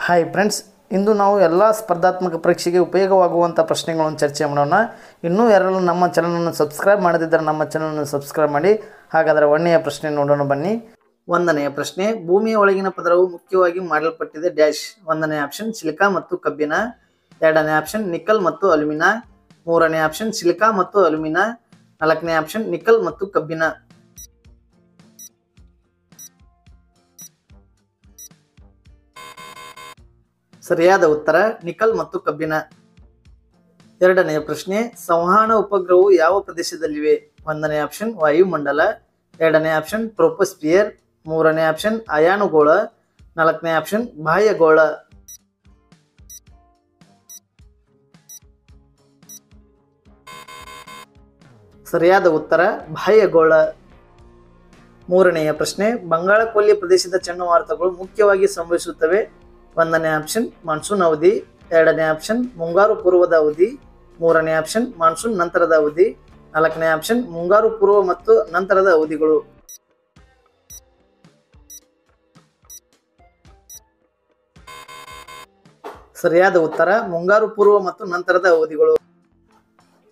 Hi friends, ಇಂದು ನಾವು ಎಲ್ಲ ಸ್ಪರ್ಧಾತ್ಮಕ ಪರೀಕ್ಷೆಗೆ ಉಪಯೋಗವಾಗುವಂಥ ಪ್ರಶ್ನೆಗಳನ್ನು ಚರ್ಚೆ ಮಾಡೋಣ. ಇನ್ನೂ ಯಾರೆಲ್ಲ ನಮ್ಮ ಚಾನಲನ್ನು ಸಬ್ಸ್ಕ್ರೈಬ್ ಮಾಡದಿದ್ದರೆ ನಮ್ಮ ಚಾನಲನ್ನು ಸಬ್ಸ್ಕ್ರೈಬ್ ಮಾಡಿ. ಹಾಗಾದರೆ ಒಂದನೆಯ ಪ್ರಶ್ನೆ ನೋಡೋಣ ಬನ್ನಿ. ಒಂದನೆಯ ಪ್ರಶ್ನೆ, ಭೂಮಿಯ ಒಳಗಿನ ಪದರವು ಮುಖ್ಯವಾಗಿ ಮಾಡಲ್ಪಟ್ಟಿದೆ ಡ್ಯಾಶ್. ಒಂದನೇ ಆಪ್ಷನ್ ಸಿಲಿಕಾ ಮತ್ತು ಕಬ್ಬಿಣ, ಎರಡನೇ ಆಪ್ಷನ್ ನಿಕಲ್ ಮತ್ತು ಅಲ್ಯೂಮಿನ, ಮೂರನೇ ಆಪ್ಷನ್ ಸಿಲಿಕಾ ಮತ್ತು ಅಲ್ಯೂಮಿನ, ನಾಲ್ಕನೇ ಆಪ್ಷನ್ ನಿಕಲ್ ಮತ್ತು ಕಬ್ಬಿಣ. ಸರಿಯಾದ ಉತ್ತರ ನಿಕಲ್ ಮತ್ತು ಕಬ್ಬಿಣ. ಎರಡನೆಯ ಪ್ರಶ್ನೆ, ಸಂವಹನ ಉಪಗ್ರಹವು ಯಾವ ಪ್ರದೇಶದಲ್ಲಿವೆ? ಒಂದನೇ ಆಪ್ಷನ್ ವಾಯುಮಂಡಲ, ಎರಡನೇ ಆಪ್ಷನ್ ಟ್ರೋಪೋಸ್ಫಿಯರ್, ಮೂರನೇ ಆಪ್ಷನ್ ಅಯಾನುಗೋಳ, ನಾಲ್ಕನೇ ಆಪ್ಷನ್ ಬಾಹ್ಯಗೋಳ. ಸರಿಯಾದ ಉತ್ತರ ಬಾಹ್ಯಗೋಳ. ಮೂರನೆಯ ಪ್ರಶ್ನೆ, ಬಂಗಾಳ ಕೊಲ್ಲಿ ಪ್ರದೇಶದ ಚಂಡಮಾರುತಗಳು ಮುಖ್ಯವಾಗಿ ಸಂಭವಿಸುತ್ತವೆ. ಒಂದನೇ ಆಪ್ಷನ್ ಮಾನ್ಸೂನ್ ಅವಧಿ, ಎರಡನೇ ಆಪ್ಷನ್ ಮುಂಗಾರು ಪೂರ್ವದ ಅವಧಿ, ಮೂರನೇ ಆಪ್ಷನ್ ಮಾನ್ಸೂನ್ ನಂತರದ ಅವಧಿ, ನಾಲ್ಕನೇ ಆಪ್ಷನ್ ಮುಂಗಾರು ಪೂರ್ವ ಮತ್ತು ನಂತರದ ಅವಧಿಗಳು. ಸರಿಯಾದ ಉತ್ತರ ಮುಂಗಾರು ಪೂರ್ವ ಮತ್ತು ನಂತರದ ಅವಧಿಗಳು.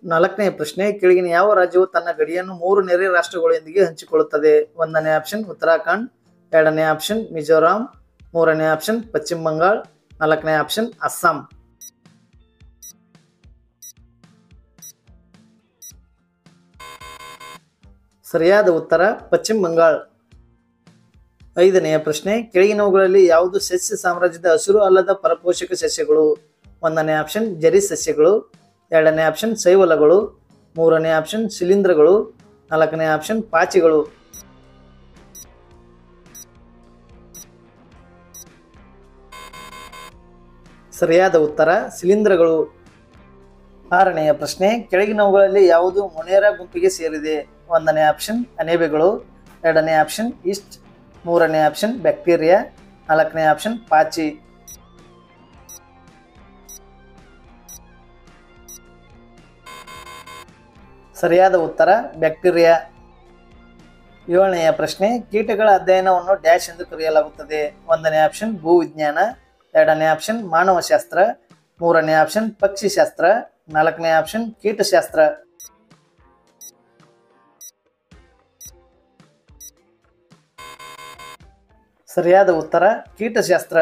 ನಾಲ್ಕನೇ ಪ್ರಶ್ನೆ, ಕೆಳಗಿನ ಯಾವ ರಾಜ್ಯವು ತನ್ನ ಗಡಿಯನ್ನು 3 ನೆರೆ ರಾಷ್ಟ್ರಗಳೊಂದಿಗೆ ಹಂಚಿಕೊಳ್ಳುತ್ತದೆ? ಒಂದನೇ ಆಪ್ಷನ್ ಉತ್ತರಾಖಂಡ್, ಎರಡನೇ ಆಪ್ಷನ್ ಮಿಜೋರಾಂ, ಮೂರನೇ ಆಪ್ಷನ್ ಪಶ್ಚಿಮ ಬಂಗಾಳ, ನಾಲ್ಕನೇ ಆಪ್ಷನ್ ಅಸ್ಸಾಂ. ಸರಿಯಾದ ಉತ್ತರ ಪಶ್ಚಿಮ ಬಂಗಾಳ. ಐದನೆಯ ಪ್ರಶ್ನೆ, ಕೆಳಗಿನವುಗಳಲ್ಲಿ ಯಾವುದು ಸಸ್ಯ ಸಾಮ್ರಾಜ್ಯದ ಹಸಿರು ಅಲ್ಲದ ಪರಪೋಷಕ ಸಸ್ಯಗಳು? ಒಂದನೇ ಆಪ್ಷನ್ ಜರಿ ಸಸ್ಯಗಳು, ಎರಡನೇ ಆಪ್ಷನ್ ಶೈವಲಗಳು, ಮೂರನೇ ಆಪ್ಷನ್ ಶಿಲೀಂಧ್ರಗಳು, ನಾಲ್ಕನೇ ಆಪ್ಷನ್ ಪಾಚಿಗಳು. ಸರಿಯಾದ ಉತ್ತರ ಶಿಲೀಂಧ್ರಗಳು. ಆರನೆಯ ಪ್ರಶ್ನೆ, ಕೆಳಗಿನವುಗಳಲ್ಲಿ ಯಾವುದು ಮೊನೇರಾ ಗುಂಪಿಗೆ ಸೇರಿದೆ? ಒಂದನೇ ಆಪ್ಷನ್ ಅನೇಬೆಗಳು, ಎರಡನೇ ಆಪ್ಷನ್ ಈಸ್ಟ್, ಮೂರನೇ ಆಪ್ಷನ್ ಬ್ಯಾಕ್ಟೀರಿಯಾ, ನಾಲ್ಕನೇ ಆಪ್ಷನ್ ಪಾಚಿ. ಸರಿಯಾದ ಉತ್ತರ ಬ್ಯಾಕ್ಟೀರಿಯಾ. ಏಳನೆಯ ಪ್ರಶ್ನೆ, ಕೀಟಗಳ ಅಧ್ಯಯನವನ್ನು ಡ್ಯಾಶ್ ಎಂದು ಕರೆಯಲಾಗುತ್ತದೆ? ಒಂದನೇ ಆಪ್ಷನ್ ಭೂವಿಜ್ಞಾನ, ಎರಡನೇ ಆಪ್ಷನ್ ಮಾನವಶಾಸ್ತ್ರ, ಮೂರನೇ ಆಪ್ಷನ್ ಪಕ್ಷಿಶಾಸ್ತ್ರ, ನಾಲ್ಕನೇ ಆಪ್ಷನ್ ಕೀಟಶಾಸ್ತ್ರ. ಸರಿಯಾದ ಉತ್ತರ ಕೀಟಶಾಸ್ತ್ರ.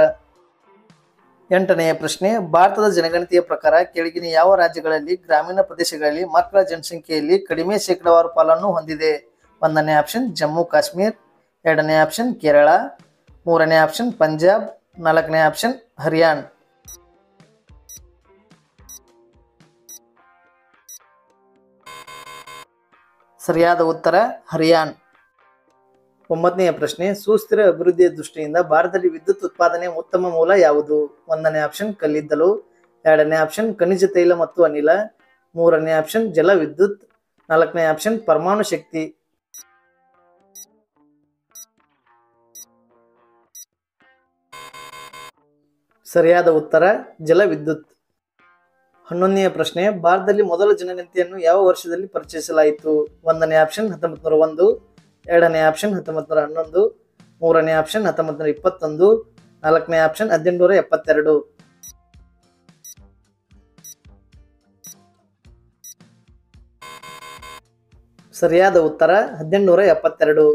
ಎಂಟನೆಯ ಪ್ರಶ್ನೆ, ಭಾರತದ ಜನಗಣತಿಯ ಪ್ರಕಾರ ಕೆಳಗಿನ ಯಾವ ರಾಜ್ಯಗಳಲ್ಲಿ ಗ್ರಾಮೀಣ ಪ್ರದೇಶಗಳಲ್ಲಿ ಮಕ್ಕಳ ಜನಸಂಖ್ಯೆಯಲ್ಲಿ ಕಡಿಮೆ ಶೇಕಡಾವಾರು ಪಾಲನ್ನು ಹೊಂದಿದೆ? ಒಂದನೇ ಆಪ್ಷನ್ ಜಮ್ಮು ಕಾಶ್ಮೀರ್, ಎರಡನೇ ಆಪ್ಷನ್ ಕೇರಳ, ಮೂರನೇ ಆಪ್ಷನ್ ಪಂಜಾಬ್, ನಾಲ್ಕನೇ ಆಪ್ಷನ್ ಹರಿಯಾಣ. ಸರಿಯಾದ ಉತ್ತರ ಹರಿಯಾಣ. ಒಂಬತ್ತನೆಯ ಪ್ರಶ್ನೆ, ಸುಸ್ಥಿರ ಅಭಿವೃದ್ಧಿಯ ದೃಷ್ಟಿಯಿಂದ ಭಾರತದಲ್ಲಿ ವಿದ್ಯುತ್ ಉತ್ಪಾದನೆ ಉತ್ತಮ ಮೂಲ ಯಾವುದು? ಒಂದನೇ ಆಪ್ಷನ್ ಕಲ್ಲಿದ್ದಲು, ಎರಡನೇ ಆಪ್ಷನ್ ಖನಿಜ ತೈಲ ಮತ್ತು ಅನಿಲ, ಮೂರನೇ ಆಪ್ಷನ್ ಜಲ ವಿದ್ಯುತ್, ನಾಲ್ಕನೇ ಆಪ್ಷನ್ ಪರಮಾಣು ಶಕ್ತಿ. ಸರಿಯಾದ ಉತ್ತರ ಜಲ ವಿದ್ಯುತ್. 11ನೆಯ ಪ್ರಶ್ನೆ, ಭಾರತದಲ್ಲಿ ಮೊದಲ ಜನಗಣತಿಯನ್ನು ಯಾವ ವರ್ಷದಲ್ಲಿ ಪರಿಚಯಿಸಲಾಯಿತು? ಒಂದನೇ ಆಪ್ಷನ್ 1901, ಎರಡನೇ ಆಪ್ಷನ್ 1911, ಮೂರನೇ ಆಪ್ಷನ್ 1921, ನಾಲ್ಕನೇ ಆಪ್ಷನ್ 1872. ಸರಿಯಾದ ಉತ್ತರ 1872.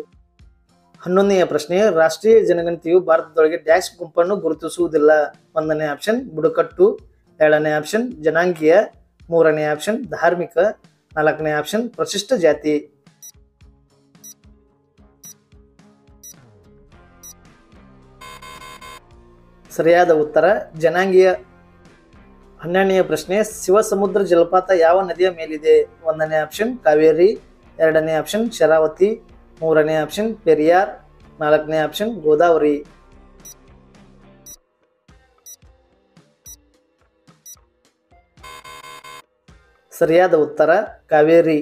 11ನೆಯ ಪ್ರಶ್ನೆ, ರಾಷ್ಟ್ರೀಯ ಜನಗಣತಿಯು ಭಾರತದೊಳಗೆ ಡ್ಯಾಶ್ ಗುಂಪನ್ನು ಗುರುತಿಸುವುದಿಲ್ಲ? ಒಂದನೇ ಆಪ್ಷನ್ ಬುಡಕಟ್ಟು, ಎರಡನೇ ಆಪ್ಷನ್ ಜನಾಂಗೀಯ, ಮೂರನೇ ಆಪ್ಷನ್ ಧಾರ್ಮಿಕ, ನಾಲ್ಕನೇ ಆಪ್ಷನ್ ಪರಿಶಿಷ್ಟ ಜಾತಿ. ಸರಿಯಾದ ಉತ್ತರ ಜನಾಂಗೀಯ. 12ನೆಯ ಪ್ರಶ್ನೆ, ಶಿವಸಮುದ್ರ ಜಲಪಾತ ಯಾವ ನದಿಯ ಮೇಲಿದೆ? ಒಂದನೇ ಆಪ್ಷನ್ ಕಾವೇರಿ, ಎರಡನೇ ಆಪ್ಷನ್ ಶರಾವತಿ, ಮೂರನೇ ಆಪ್ಷನ್ ಪೆರಿಯಾರ್, ನಾಲ್ಕನೇ ಆಪ್ಷನ್ ಗೋದಾವರಿ. ಸರಿಯಾದ ಉತ್ತರ ಕಾವೇರಿ.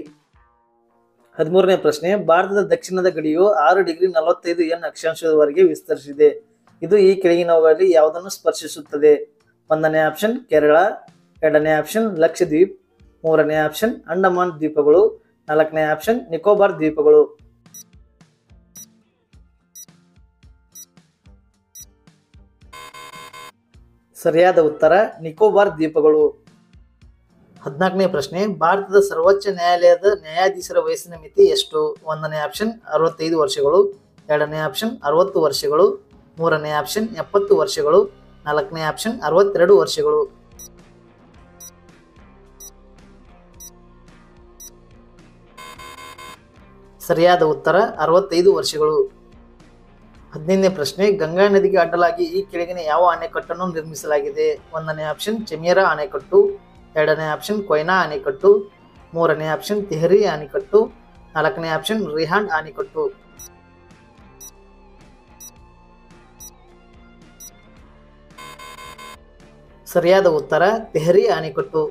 13ನೇ ಪ್ರಶ್ನೆ, ಭಾರತದ ದಕ್ಷಿಣದ ಗಡಿಯು 6°45' ಅಕ್ಷಾಂಶದವರೆಗೆ ವಿಸ್ತರಿಸಿದೆ. ಇದು ಈ ಕೆಳಗಿನವುಗಳಲ್ಲಿ ಯಾವುದನ್ನು ಸ್ಪರ್ಶಿಸುತ್ತದೆ? ಒಂದನೇ ಆಪ್ಷನ್ ಕೇರಳ, ಎರಡನೇ ಆಪ್ಷನ್ ಲಕ್ಷದ್ವೀಪ್, ಮೂರನೇ ಆಪ್ಷನ್ ಅಂಡಮಾನ್ ದ್ವೀಪಗಳು, ನಾಲ್ಕನೇ ಆಪ್ಷನ್ ನಿಕೋಬಾರ್ ದ್ವೀಪಗಳು. ಸರಿಯಾದ ಉತ್ತರ ನಿಕೋಬಾರ್ ದ್ವೀಪಗಳು. 14ನೇ ಪ್ರಶ್ನೆ, ಭಾರತದ ಸರ್ವೋಚ್ಚ ನ್ಯಾಯಾಲಯದ ನ್ಯಾಯಾಧೀಶರ ವಯಸ್ಸಿನ ಮಿತಿ ಎಷ್ಟು? 1ನೇ ಆಪ್ಷನ್ 65 ವರ್ಷಗಳು, 2ನೇ ಆಪ್ಷನ್ 60 ವರ್ಷಗಳು, 3ನೇ ಆಪ್ಷನ್ 70 ವರ್ಷಗಳು, 4ನೇ ಆಪ್ಷನ್ 62 ವರ್ಷಗಳು. ಸರಿಯಾದ ಉತ್ತರ 65 ವರ್ಷಗಳು. 15ನೇ ಪ್ರಶ್ನೆ, ಗಂಗಾ ನದಿಗೆ ಅಡ್ಡಲಾಗಿ ಈ ಕೆಳಗಿನ ಯಾವ ಅಣೆಕಟ್ಟನ್ನು ನಿರ್ಮಿಸಲಾಗಿದೆ? 1ನೇ ಆಪ್ಷನ್ ಚೆಮಿಯರಾ ಅಣೆಕಟ್ಟು, 2ನೇ ಆಪ್ಷನ್ ಕೊಯ್ನಾ ಅಣೆಕಟ್ಟು, 3ನೇ ಆಪ್ಷನ್ ತೆಹರಿ ಅಣೆಕಟ್ಟು, 4ನೇ ಆಪ್ಷನ್ ರಿಹಾಂಡ್ ಅಣೆಕಟ್ಟು. ಸರಿಯಾದ ಉತ್ತರ ತೆಹರಿ ಅಣೆಕಟ್ಟು.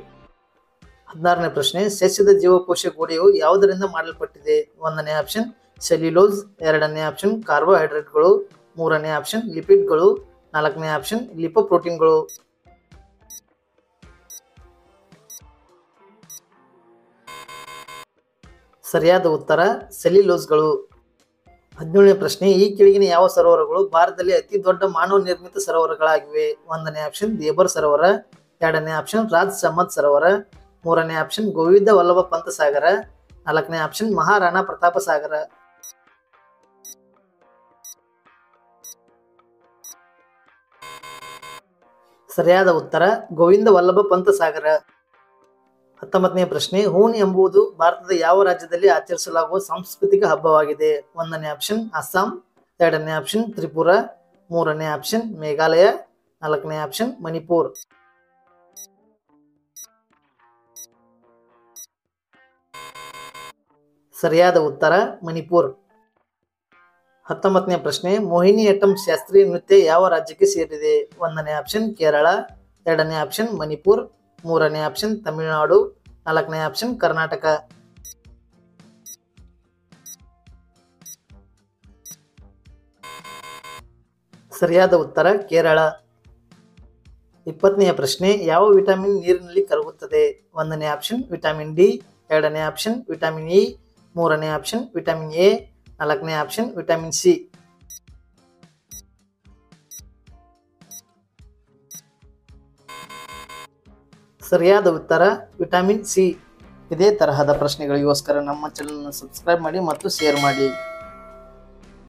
16ನೇ ಪ್ರಶ್ನೆ, ಸಸ್ಯದ ಜೀವಕೋಶ ಗೋಡೆಯು ಯಾವುದರಿಂದ ಮಾಡಲ್ಪಟ್ಟಿದೆ? 1ನೇ ಆಪ್ಷನ್ ಸೆಲ್ಯುಲೋಸ್, 2ನೇ ಆಪ್ಷನ್ ಕಾರ್ಬೋಹೈಡ್ರೇಟ್ಗಳು, 3ನೇ ಆಪ್ಷನ್ ಲಿಪಿಡ್ಗಳು, 4ನೇ ಆಪ್ಷನ್ ಲಿಪೋಪ್ರೋಟೀನ್ಗಳು. ಸರಿಯಾದ ಉತ್ತರ ಸೆಲ್ಯುಲೋಸ್ಗಳು. 17ನೇ ಪ್ರಶ್ನೆ, ಈ ಕೆಳಗಿನ ಯಾವ ಸರೋವರಗಳು ಭಾರತದಲ್ಲಿ ಅತಿ ದೊಡ್ಡ ಮಾನವ ನಿರ್ಮಿತ ಸರೋವರಗಳಾಗಿವೆ? 1ನೇ ಆಪ್ಷನ್ ದೇಬರ್ ಸರೋವರ, 2ನೇ ಆಪ್ಷನ್ ರಾಜ್ ಸಮ್ಮತ್ ಸರೋವರ, 3ನೇ ಆಪ್ಷನ್ ಗೋವಿಂದ ವಲ್ಲಭ ಪಂತ ಸಾಗರ, 4ನೇ ಆಪ್ಷನ್ ಮಹಾರಾಣಾ ಪ್ರತಾಪ ಸಾಗರ. ಸರಿಯಾದ ಉತ್ತರ ಗೋವಿಂದ ವಲ್ಲಭ ಪಂತ ಸಾಗರ. 19ನೇ ಪ್ರಶ್ನೆ, ಹೂನ್ ಎಂಬುದು ಭಾರತದ ಯಾವ ರಾಜ್ಯದಲ್ಲಿ ಆಚರಿಸಲಾಗುವ ಸಾಂಸ್ಕೃತಿಕ ಹಬ್ಬವಾಗಿದೆ? 1ನೇ ಆಪ್ಷನ್ ಅಸ್ಸಾಂ, 2ನೇ ಆಪ್ಷನ್ ತ್ರಿಪುರ, 3ನೇ ಆಪ್ಷನ್ ಮೇಘಾಲಯ, 4ನೇ ಆಪ್ಷನ್ ಮಣಿಪುರ್. ಸರಿಯಾದ ಉತ್ತರ ಮಣಿಪುರ್. 19ನೇ ಪ್ರಶ್ನೆ, ಮೋಹಿನಿಯಟ್ಟಂ ಶಾಸ್ತ್ರೀಯ ನೃತ್ಯ ಯಾವ ರಾಜ್ಯಕ್ಕೆ ಸೇರಿದೆ? 1ನೇ ಆಪ್ಷನ್ ಕೇರಳ, 2ನೇ ಆಪ್ಷನ್ ಮಣಿಪುರ್, 3ನೇ ಆಪ್ಷನ್ ತಮಿಳುನಾಡು, 4ನೇ ಆಪ್ಷನ್ ಕರ್ನಾಟಕ. ಸರಿಯಾದ ಉತ್ತರ ಕೇರಳ. 20ನೇ ಪ್ರಶ್ನೆ, ಯಾವ ವಿಟಮಿನ್ ನೀರಿನಲ್ಲಿ ಕರಗುತ್ತದೆ? 1ನೇ ಆಪ್ಷನ್ ವಿಟಮಿನ್ ಡಿ, 2ನೇ ಆಪ್ಷನ್ ವಿಟಮಿನ್ ಇ, 3ನೇ ಆಪ್ಷನ್ ವಿಟಮಿನ್ ಎ, 4ನೇ ಆಪ್ಷನ್ ವಿಟಮಿನ್ ಸಿ. ಸರಿಯಾದ ಉತ್ತರ ವಿಟಮಿನ್ ಸಿ. ಇದೇ ತರಹದ ಪ್ರಶ್ನೆಗಳಿಗೋಸ್ಕರ ನಮ್ಮ ಚಾನಲ್ ಅನ್ನು ಸಬ್ಸ್ಕ್ರೈಬ್ ಮಾಡಿ ಮತ್ತು ಶೇರ್ ಮಾಡಿ.